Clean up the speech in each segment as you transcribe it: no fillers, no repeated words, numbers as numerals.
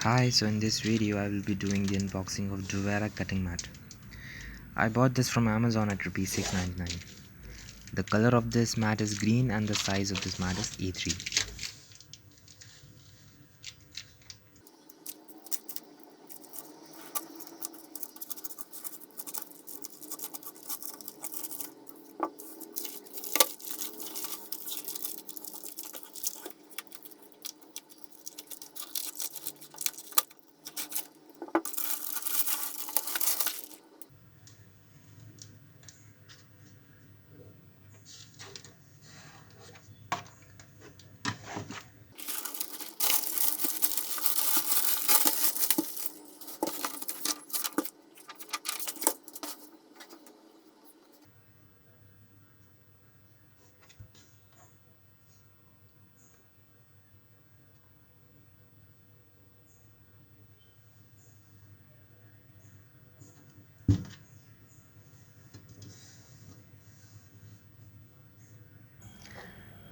Hi, so in this video I will be doing the unboxing of Duverra cutting mat. I bought this from Amazon at Rs 6.99. The color of this mat is green and the size of this mat is A3.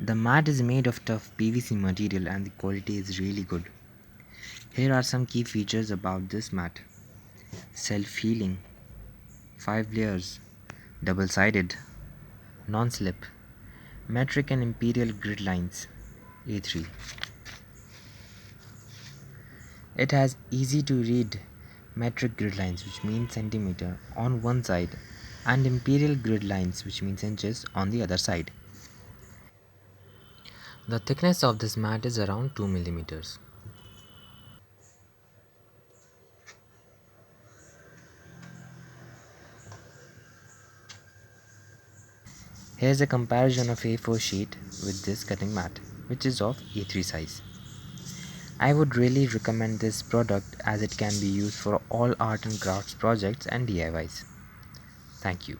The mat is made of tough PVC material and the quality is really good. Here are some key features about this mat. Self-healing, 5 layers, double-sided, non-slip, metric and imperial grid lines, A3. It has easy to read metric grid lines, which means centimeter, on one side and imperial grid lines, which means inches, on the other side. The thickness of this mat is around 2 millimeters. Here's a comparison of A4 sheet with this cutting mat, which is of A3 size. I would really recommend this product as it can be used for all art and crafts projects and DIYs. Thank you.